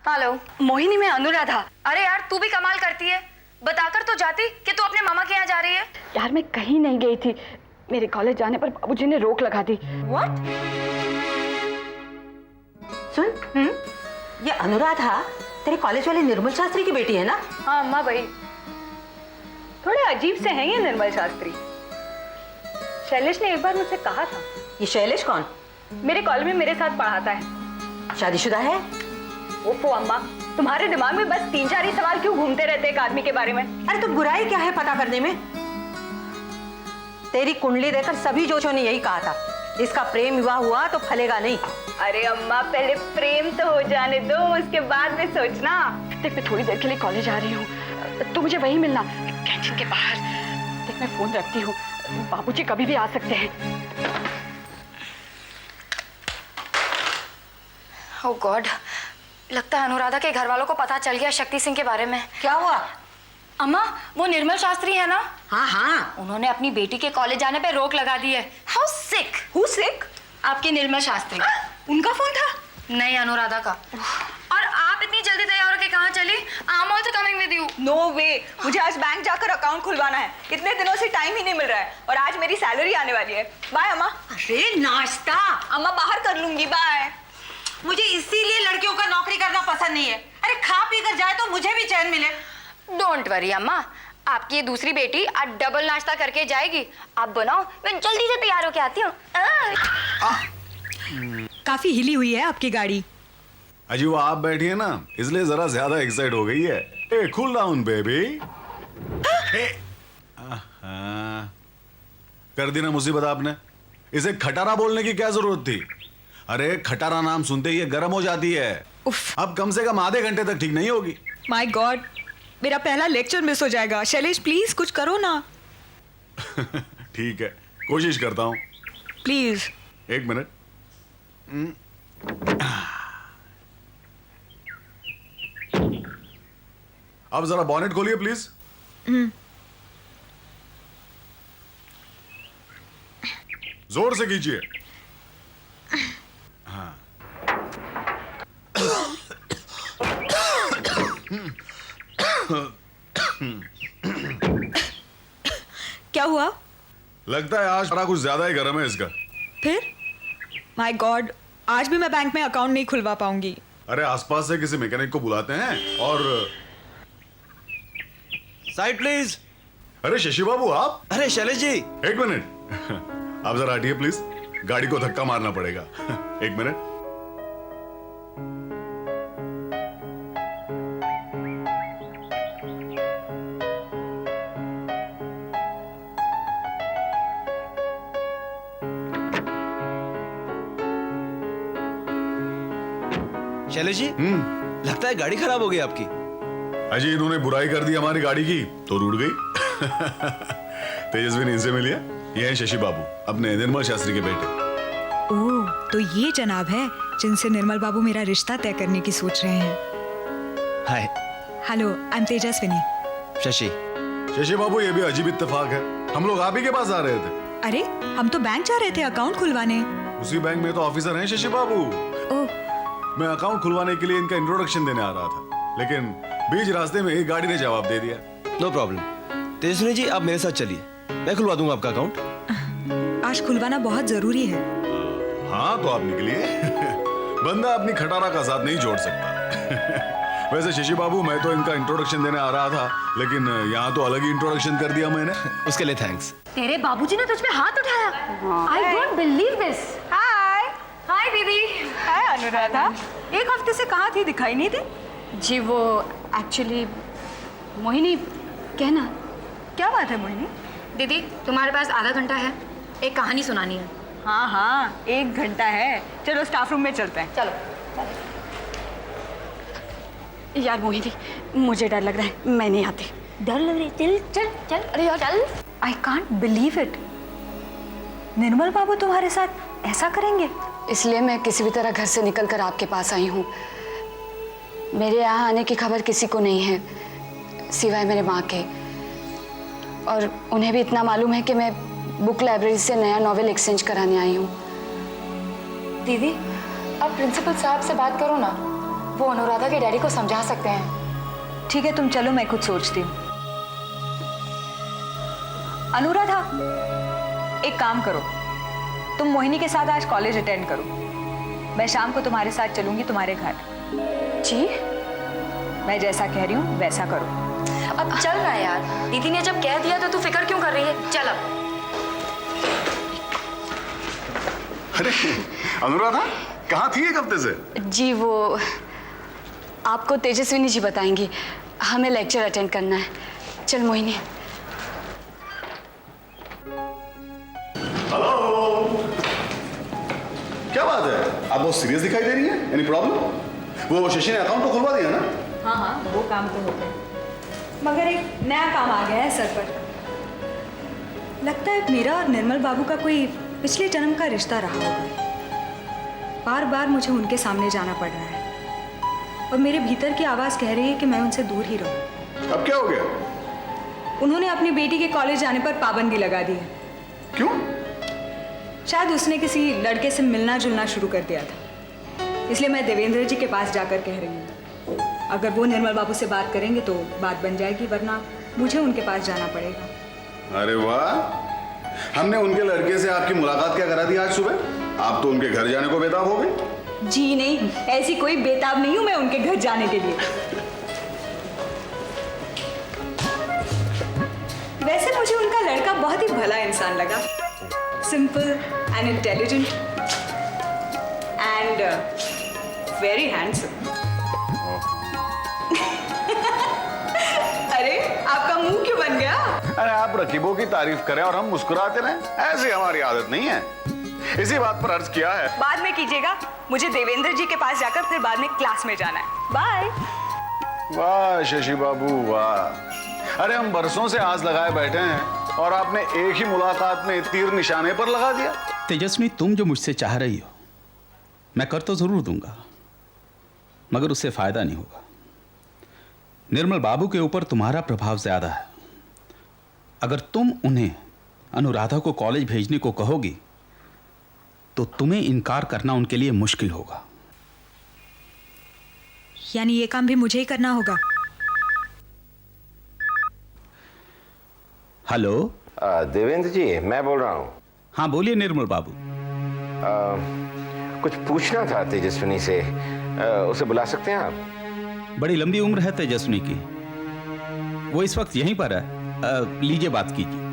Hello Mohini, मैं अनुराधा। अरे यार तू भी कमाल करती है, बताकर तो जाती कि तू अपने मामा के यहाँ जा रही है। यार मैं कहीं नहीं गई थी, मेरे कॉलेज जाने पर बाबूजी ने रोक लगा दी। व्हाट? सुन, ये अनुराधा तेरे कॉलेज वाले निर्मल शास्त्री की बेटी है ना? हाँ अम्मा भाई, थोड़े अजीब से हैं ये निर्मल शास्त्री। शैलेश ने एक बार मुझसे कहा था। ये शैलेश कौन? मेरे कॉलेज में मेरे साथ पढ़ाता है। शादीशुदा है? ओफो अम्मा, तुम्हारे दिमाग में बस 3-4 ही सवाल क्यों घूमते रहते एक आदमी के बारे में? अरे तो बुराई क्या है पता करने में? तेरी कुंडली देखकर सभी जोशों ने यही कहा था, इसका प्रेम विवाह हुआ तो फलेगा नहीं। अरे अम्मा, पहले प्रेम तो हो जाने दो, उसके बाद में सोचना। देख मैं थोड़ी देर के लिए कॉलेज आ रही हूँ, तो मुझे वहीं मिलना, कैंटीन के बाहर। देख मैं फोन रखती हूँ, बाबूजी कभी भी आ सकते हैं। ओह गॉड, लगता है अनुराधा के घर वालों को पता चल गया शक्ति सिंह के बारे में। क्या हुआ? अम्मा, वो निर्मल शास्त्री है ना, हाँ हाँ, उन्होंने अपनी बेटी के कॉलेज जाने पे रोक लगा दी है। How sick. हु सिक? आपकी निर्मल शास्त्री। उनका फोन था? नहीं, अनुराधा का। और आप इतनी जल्दी तैयार होकर कहाँ चली? I am also coming with you. No way, मुझे आज बैंक जाकर अकाउंट खुलवाना है, इतने दिनों से टाइम ही नहीं मिल रहा है, और आज मेरी सैलरी आने वाली है। बाय अम्मा। अरे नाश्ता अम्मा बाहर कर लूंगी, बाय। मुझे इसीलिए लड़कियों का नौकरी करना पसंद नहीं है। अरे खा पी कर जाए तो मुझे भी चैन मिले। डोंट वरी अम्मा, आपकी ये दूसरी बेटी आज डबल नाश्ता करके जाएगी। आप बनाओ, मैं जल्दी से तैयार होके आती हूँ। काफी हिली हुई है आपकी गाड़ी। अजी वो आप बैठी है ना, इसलिए जरा ज्यादा एक्साइट हो गई है। ए कूल डाउन बेबी। कर दी ना मुसीबत आपने। इसे खटारा बोलने की क्या जरूरत थी? अरे खटारा नाम सुनते ही ये गर्म हो जाती है। उफ। अब कम से कम आधे घंटे तक ठीक नहीं होगी। माय गॉड, मेरा पहला लेक्चर मिस हो जाएगा। शैलेश प्लीज कुछ करो ना। ठीक है, कोशिश करता हूँ। प्लीज। एक मिनट। अब जरा बॉनेट खोलिए प्लीज। जोर से खींचिए। हाँ। क्या हुआ? लगता है आज कुछ ज्यादा ही गर्म है इसका। फिर? माय गॉड, आज भी मैं बैंक में अकाउंट नहीं खुलवा पाऊंगी। अरे आसपास से किसी मैकेनिक को बुलाते हैं। और साइड प्लीज। अरे शशि बाबू आप? अरे शैलेश जी, एक मिनट। आप जरा हटिए प्लीज, गाड़ी को धक्का मारना पड़ेगा। एक मिनट। शैलेश जी, लगता है गाड़ी खराब हो गई आपकी। अजी इन्होंने बुराई कर दी हमारी गाड़ी की तो रूठ गई। तेजस्विनी इनसे मिलिए, ये है शशि बाबू, अपने निर्मल शास्त्री के बेटे। ओह, तो ये जनाब है जिनसे निर्मल बाबू मेरा रिश्ता तय करने की सोच रहे हैं। Hi. Hello, I am Tejaswini. Shashi. Shashi babu ये भी अजीब इत्तेफाक है, हम लोग आप ही के पास आ रहे थे। अरे हम तो बैंक जा रहे थे अकाउंट खुलवाने। उसी बैंक में तो ऑफिसर हैं शशि बाबू। ओह, मैं अकाउंट खुलवाने के लिए इनका इंट्रोडक्शन देने आ रहा था, लेकिन बीच रास्ते में एक गाड़ी ने जवाब दे दिया। No problem. तेजस्विनी जी आप मेरे साथ चलिए, मैं खुलवा दूंगा आपका अकाउंट। आज खुलवाना बहुत जरूरी है। हाँ तो आप निकलिए। बंदा अपनी खटारा का साथ नहीं जोड़ सकता। वैसे शशि बाबू मैं तो इनका इंट्रोडक्शन देने आ रहा था, लेकिन यहाँ तो अलग ही इंट्रोडक्शन कर दिया मैंने। उसके लिए थैंक्स। तेरे बाबूजी ने तुझ पे हाथ उठाया। I don't believe this. Hi. Hi दीदी। हाय अनुराधा, एक हफ्ते से कहाँ थी, दिखाई नहीं थी? जी वो एक्चुअली मोहिनी, कहना। क्या बात है मोहिनी? दीदी तुम्हारे पास आधा घंटा है, एक कहानी सुनानी है। हाँ हाँ, 1 घंटा है। चलो स्टाफ रूम में चलते हैं। चलो। यार मोहिनी, मुझे डर लग रहा है, मैं नहीं आती। डर लग रही? चल चल चल। अरे यार चल। आई कांट बिलीव इट, निर्मल बाबू तुम्हारे साथ ऐसा करेंगे? इसलिए मैं किसी भी तरह घर से निकलकर आपके पास आई हूँ। मेरे यहाँ आने की खबर किसी को नहीं है सिवाय मेरे माँ के, और उन्हें भी इतना मालूम है कि मैं बुक लाइब्रेरी से नया नॉवेल एक्सचेंज कराने आई हूँ। दीदी, आप प्रिंसिपल साहब से बात करो ना, वो अनुराधा के डैडी को समझा सकते हैं। ठीक है, तुम चलो, मैं खुद सोचती हूँ। अनुराधा, एक काम करो, तुम मोहिनी के साथ आज कॉलेज अटेंड करो। मैं शाम को तुम्हारे साथ चलूंगी तुम्हारे घर। जी मैं जैसा कह रही हूँ वैसा करो। अब चल ना यार, दीदी ने जब कह दिया तो तू फिक्र क्यों कर रही है? चल अब। अरे अनुराधा, कहाँ थी एक हफ्ते से? जी वो आपको तेजस्विनी जी बताएंगी, हमें लेक्चर अटेंड करना है। चल मोहिनी। हेलो, क्या बात है, आप बहुत सीरियस दिखाई दे रही हैं? Any problem? वो शशि ने अकाउंट तो खुलवा दिया ना? हाँ हाँ, वो काम तो हो गया, मगर एक नया काम आ गया है सर पर। लगता है मेरा और निर्मल बाबू का कोई पिछले जन्म का रिश्ता रहा होगा। बार बार मुझे उनके सामने जाना पड़ रहा है और मेरे भीतर की आवाज़ कह रही है कि मैं उनसे दूर ही रहूं। अब क्या हो गया? उन्होंने अपनी बेटी के कॉलेज जाने पर पाबंदी लगा दी है। क्यों? शायद उसने किसी लड़के से मिलना जुलना शुरू कर दिया था, इसलिए मैं देवेंद्र जी के पास जाकर कह रही हूँ। अगर वो निर्मल बाबू से बात करेंगे तो बात बन जाएगी, वरना मुझे उनके पास जाना पड़ेगा। अरे वाह, हमने उनके लड़के से आपकी मुलाकात क्या करा दी आज सुबह? आप तो उनके घर जाने को बेताब हो गए। जी नहीं, ऐसी कोई बेताब नहीं हूं मैं उनके घर जाने के लिए। वैसे मुझे उनका लड़का बहुत ही भला इंसान लगा, simple and intelligent and very handsome. अरे आपका मुंह क्यों बन गया? अरे आप रकीबों की तारीफ करें और हम मुस्कुराते रहें, ऐसी हमारी आदत नहीं है। इसी बात पर अर्ज किया है। बाद में कीजिएगा, मुझे देवेंद्र जी के पास जाकर फिर बाद में क्लास में जाना है। बाय। वाह शशि बाबू वाह, अरे हम बरसों से आस लगाए बैठे हैं और आपने एक ही मुलाकात में तीर निशाने पर लगा दिया। तेजस्विनी, तुम जो मुझसे चाह रही हो मैं कर तो जरूर दूंगा, मगर उससे फायदा नहीं होगा। निर्मल बाबू के ऊपर तुम्हारा प्रभाव ज्यादा है। अगर तुम उन्हें अनुराधा को कॉलेज भेजने को कहोगी तो तुम्हें इनकार करना उनके लिए मुश्किल होगा। यानी ये काम भी मुझे ही करना होगा? हेलो। देवेंद्र जी, मैं बोल रहा हूँ। हाँ बोलिए निर्मल बाबू। कुछ पूछना था तेजस्विनी से, उसे बुला सकते हैं आप? बड़ी लंबी उम्र है तेजस्विनी की, वो इस वक्त यहीं पर है। लीजिए बात कीजिए।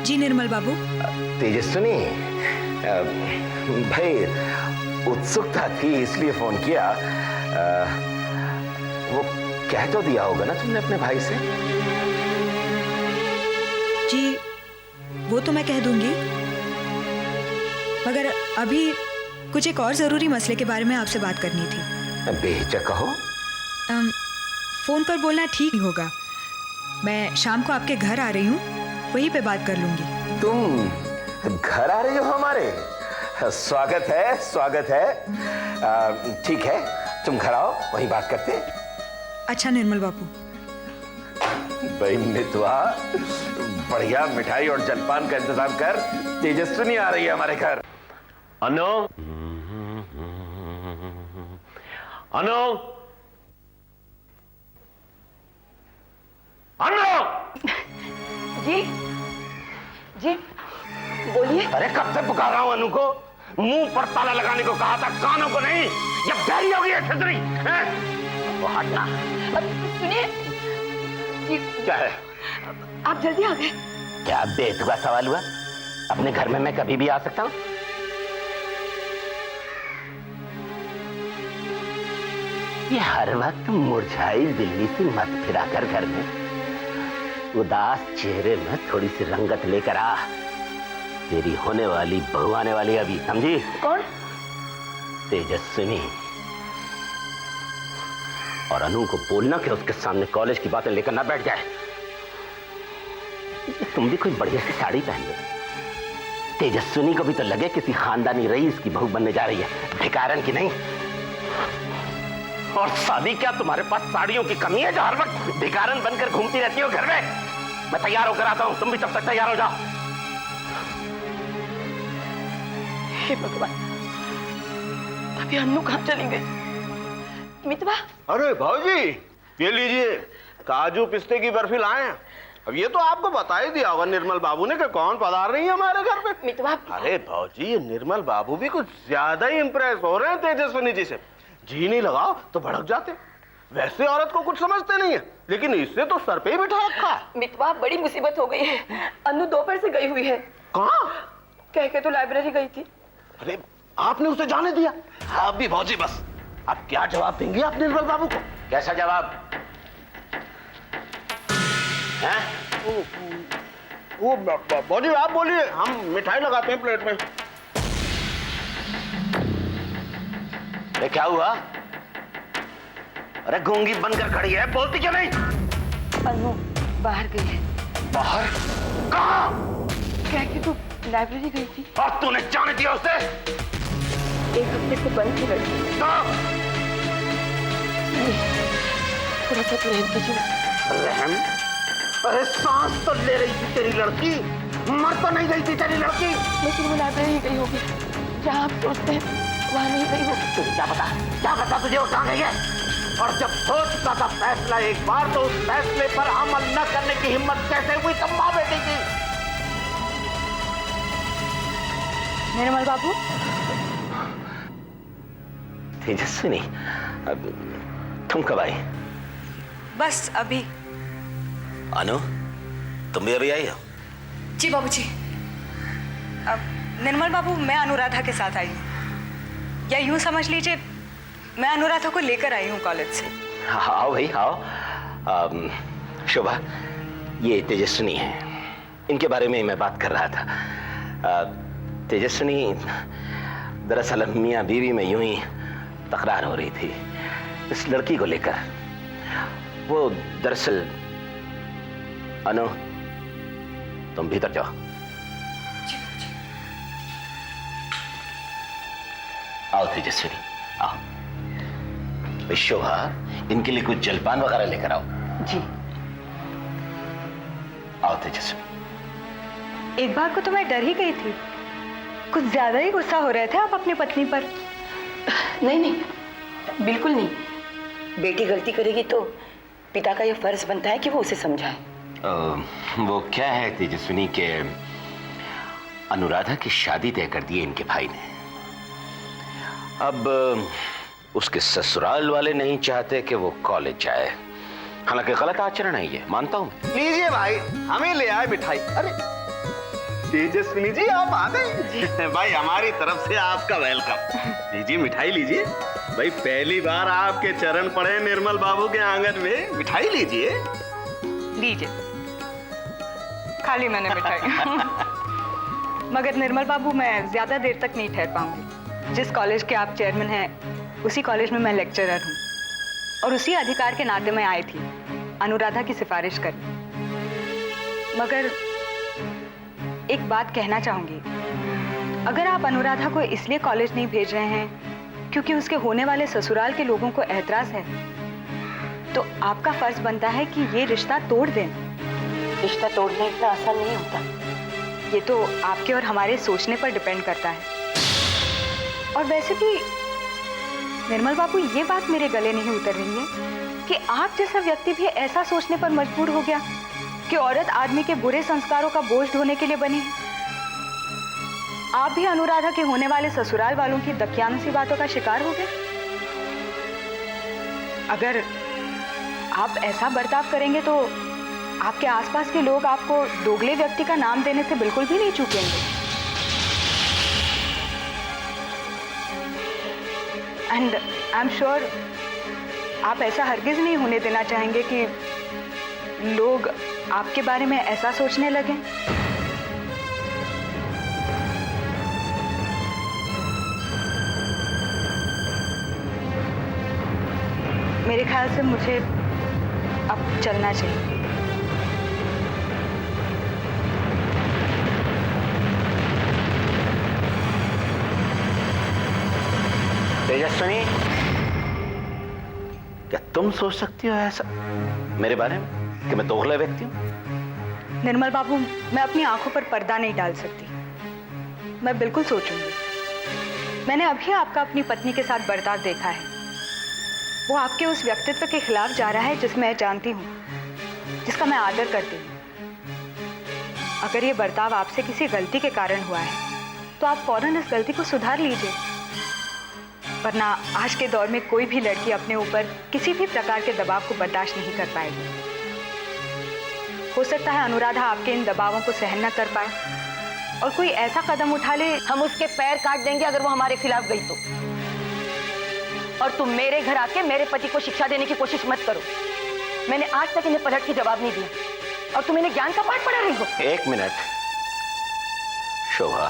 जी निर्मल बाबू। तेजस्विनी, भाई उत्सुकता थी इसलिए फोन किया। वो कह तो दिया होगा ना तुमने अपने भाई से? जी वो तो मैं कह दूंगी, मगर अभी कुछ एक और जरूरी मसले के बारे में आपसे बात करनी थी। बेहिचक कहो। फोन पर बोलना ठीक नहीं होगा। मैं शाम को आपके घर आ रही हूँ, वहीं पे बात कर लूंगी। तुम घर आ रही हो हमारे? स्वागत है, स्वागत है। ठीक है, तुम घर आओ, वहीं बात करते हैं। अच्छा निर्मल बाबू। भाई मितवा, बढ़िया मिठाई और जलपान का इंतजाम कर, तेजस्विनी आ रही है हमारे घर। अनु, अनु, अनु। जी जी बोलिए। अरे कब से पुकार रहा हूं अनु को, मुंह पर ताला लगाने को कहा था, कानों को नहीं। ये बहरी हो गई है छतरी। वो हटना। सुनिए जी। क्या है? आप जल्दी आ गए। क्या बेतुका सवाल हुआ? अपने घर में मैं कभी भी आ सकता हूं। ये हर वक्त मुरझाई बिल्ली सी मत फिरा कर घर में, उदास चेहरे में थोड़ी सी रंगत लेकर आ। तेरी होने वाली बहू आने वाली अभी, समझी? कौन? तेजस्विनी। और अनु को बोलना कि उसके सामने कॉलेज की बातें लेकर ना बैठ जाए। तुम भी कोई बढ़िया सी साड़ी पहन लो। तेजस्विनी को भी तो लगे किसी खानदानी रईस की बहू बनने जा रही है, भिखारन की नहीं। और शादी क्या, तुम्हारे पास साड़ियों की कमी है जो हर वक्त भिखारन बनकर घूमती रहती हो घर में? मैं तैयार होकर आता हूं, तुम भी तब तक तैयार हो जाओ। हे भगवान, अभी अन्नू कहाँ चली गई? मितवा, अरे भाजी, ये लीजिए काजू पिस्ते की बर्फी लाए हैं। अब ये तो आपको बता ही दिया होगा निर्मल बाबू ने कि कौन पधार रही है हमारे घर पे। मितवा, अरे भाजी, ये निर्मल बाबू भी कुछ ज्यादा ही इंप्रेस हो रहे हैं तेजस्विनी जी से। जी नहीं लगाओ तो भड़क जाते। वैसे औरत को कुछ समझते नहीं है, लेकिन इससे तो सर पे ही बिठा रखा है। मितवा, बड़ी मुसीबत हो गई है। अन्नू दोपहर से गई हुई है। कहाँ? कह के तो लाइब्रेरी गई थी। अरे आपने उसे जाने दिया? आप भी भाजी बस। अब क्या जवाब देंगे आप निर्मल बाबू को? कैसा जवाब है? वो भाजी आप बोलिए, हम मिठाई लगाते हैं प्लेट में। ये क्या हुआ? अरे गूंगी बनकर खड़ी है, बोलती क्यों नहीं? अन्नू बाहर गई है। बाहर? कहाँ? कह के तो लाइब्रेरी गई थी। और तूने जाने दिया उसे? 1 हफ्ते से बंद थी लड़की। थोड़ा सा तो रहम कीजिए। रहम? अरे सांस तो ले रही थी तेरी लड़की, मर तो नहीं गई थी तेरी लड़की। लेकिन वो लाइब्रेरी गई होगी, जहाँ आप सोचते हैं वहाँ नहीं गई होगी। तुझे क्या पता तुझे वो कहाँ गई है? और जब सोच चुका था फैसला एक बार, तो उस फैसले पर अमल न करने की हिम्मत कैसे हुई तब माँ बेटी की? निर्मल बाबू, तेजस्विनी, अब तुम कब आई? बस अभी। अनु, तुम भी अभी आई हो? जी बाबूजी। अब निर्मल बाबू, मैं अनुराधा के साथ आई हूँ, या यूं समझ लीजिए मैं अनुराधा को लेकर आई हूँ कॉलेज से। आओ भाई आओ। शोभा, ये तेजस्विनी है, इनके बारे में मैं बात कर रहा था। तेजस्विनी, दरअसल मियाँ बीवी में यूं ही तकरार हो रही थी इस लड़की को लेकर। वो दरअसल, अनु तुम भीतर जाओ। आओ तेजस्विनी, आओ। शोभा, इनके लिए कुछ जलपान वगैरह लेकर आओ। जी। आओ तेजस्विनी। एक बार को तो मैं डर ही गई थी, कुछ ज्यादा ही गुस्सा हो रहे थे आप अपनी पत्नी पर। नहीं नहीं, बिल्कुल नहीं। बेटी गलती करेगी तो पिता का यह फर्ज बनता है कि वो उसे समझाए। वो क्या है तेजस्विनी के अनुराधा की शादी तय कर दी है इनके भाई ने। अब उसके ससुराल वाले नहीं चाहते कि वो कॉलेज जाए। हालांकि गलत आचरण है ये, मानता हूं। लीजिए भाई, हमें ले आए मिठाई। अरे तेजस्विनी जी, आप आ गए। भाई हमारी तरफ से आपका वेलकम। लीजिए मिठाई लीजिए। भाई पहली बार आपके चरण पड़े निर्मल बाबू के आंगन में, मिठाई लीजिए। लीजिए, खाली मैंने मिठाई। मगर निर्मल बाबू, मैं ज्यादा देर तक नहीं ठहर पाऊंगी। जिस कॉलेज के आप चेयरमैन हैं, उसी कॉलेज में मैं लेक्चरर हूँ, और उसी अधिकार के नाते मैं आई थी अनुराधा की सिफारिश करने। मगर एक बात कहना चाहूंगी, अगर आप अनुराधा को इसलिए कॉलेज नहीं भेज रहे हैं क्योंकि उसके होने वाले ससुराल के लोगों को एतराज है, तो आपका फर्ज बनता है कि ये रिश्ता तोड़ दें। रिश्ता तोड़ना इतना आसान नहीं होता। ये तो आपके और हमारे सोचने पर डिपेंड करता है। और वैसे भी निर्मल बाबू, ये बात मेरे गले नहीं उतर रही है कि आप जैसा व्यक्ति भी ऐसा सोचने पर मजबूर हो गया कि औरत आदमी के बुरे संस्कारों का बोझ ढोने के लिए बनी है। आप भी अनुराधा के होने वाले ससुराल वालों की दकियानुसी बातों का शिकार हो गए। अगर आप ऐसा बर्ताव करेंगे तो आपके आसपास के लोग आपको दोगले व्यक्ति का नाम देने से बिल्कुल भी नहीं चूकेंगे। एंड आई एम श्योर आप ऐसा हरगिज नहीं होने देना चाहेंगे कि लोग आपके बारे में ऐसा सोचने लगें। मेरे ख्याल से मुझे अब चलना चाहिए। तेजस्विनी, क्या तुम सोच सकती हो ऐसा मेरे बारे में कि मैं दोगला व्यक्ति हूं? निर्मल बाबू, मैं अपनी आंखों पर पर्दा नहीं डाल सकती। मैं बिल्कुल सोचूंगी। मैंने अभी आपका अपनी पत्नी के साथ बर्ताव देखा है। वो आपके उस व्यक्तित्व के खिलाफ जा रहा है जिसमें मैं जानती हूँ, जिसका मैं आदर करती हूँ। अगर ये बर्ताव आपसे किसी गलती के कारण हुआ है तो आप फौरन इस गलती को सुधार लीजिए, वरना आज के दौर में कोई भी लड़की अपने ऊपर किसी भी प्रकार के दबाव को बर्दाश्त नहीं कर पाएगी। हो सकता है अनुराधा आपके इन दबावों को सहन न कर पाए और कोई ऐसा कदम उठा ले। हम उसके पैर काट देंगे अगर वो हमारे खिलाफ गई तो। और तुम मेरे घर आके मेरे पति को शिक्षा देने की कोशिश मत करो। मैंने आज तक इन्हें पलट के जवाब नहीं दिया और तुम इन्हें ज्ञान का पाठ पढ़ा रही हो। एक मिनट शोभा,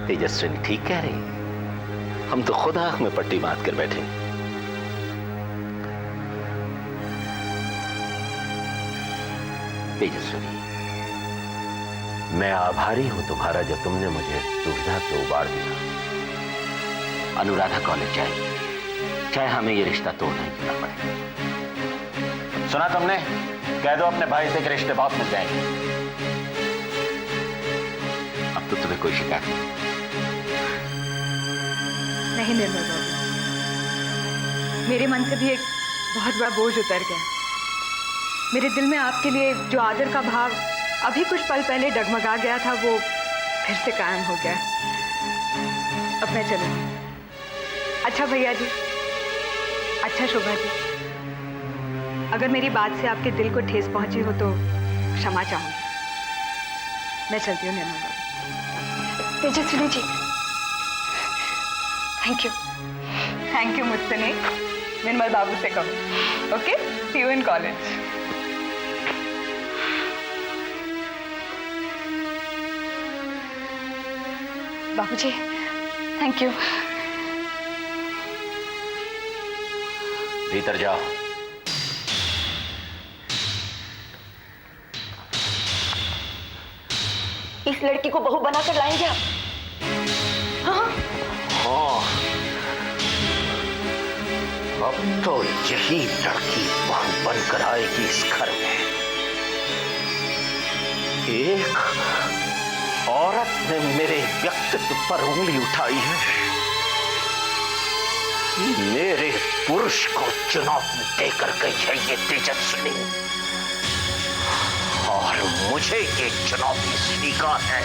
तेजस्विनी ठीक कह रही है। हम तो खुद आंख में पट्टी बांध कर बैठे। तेजस्विनी, मैं आभारी हूं तुम्हारा जो तुमने मुझे दुविधा से उबार दिया। अनुराधा कॉलेज जाएगी, चाहे हमें ये रिश्ता तोड़ना ही क्यों ना पड़े। सुना तुमने? कह दो अपने भाई से कि रिश्ते बहुत मिल जाएंगे। अब तो तुम्हें कोई शिकायत नहीं निर्मल बाबू, मेरे मन से भी एक बहुत बड़ा बोझ उतर गया। मेरे दिल में आपके लिए जो आदर का भाव अभी कुछ पल पहले डगमगा गया था, वो फिर से कायम हो गया। अब मैं चलूंगी। अच्छा भैया जी, अच्छा शोभा जी, अगर मेरी बात से आपके दिल को ठेस पहुंची हो तो क्षमा चाहूंगी। मैं चलती हूँ निर्मल बाबू। तेजस्विनी जी, थैंक यू मुझसे नहीं, निर्मल बाबू से कहो। Okay, see you in college. बाबूजी, थैंक यू। भीतर जाओ। इस लड़की को बहू बनाकर लाएंगे आप? हाँ, हाँ, अब तो यही लड़की बहू बनकर आएगी इस घर में। एक औरत ने मेरे व्यक्तित्व पर उंगली उठाई है, मेरे पुरुष को चुनौती देकर गई है ये तेजस्विनी, और मुझे ये चुनौती स्वीकार है।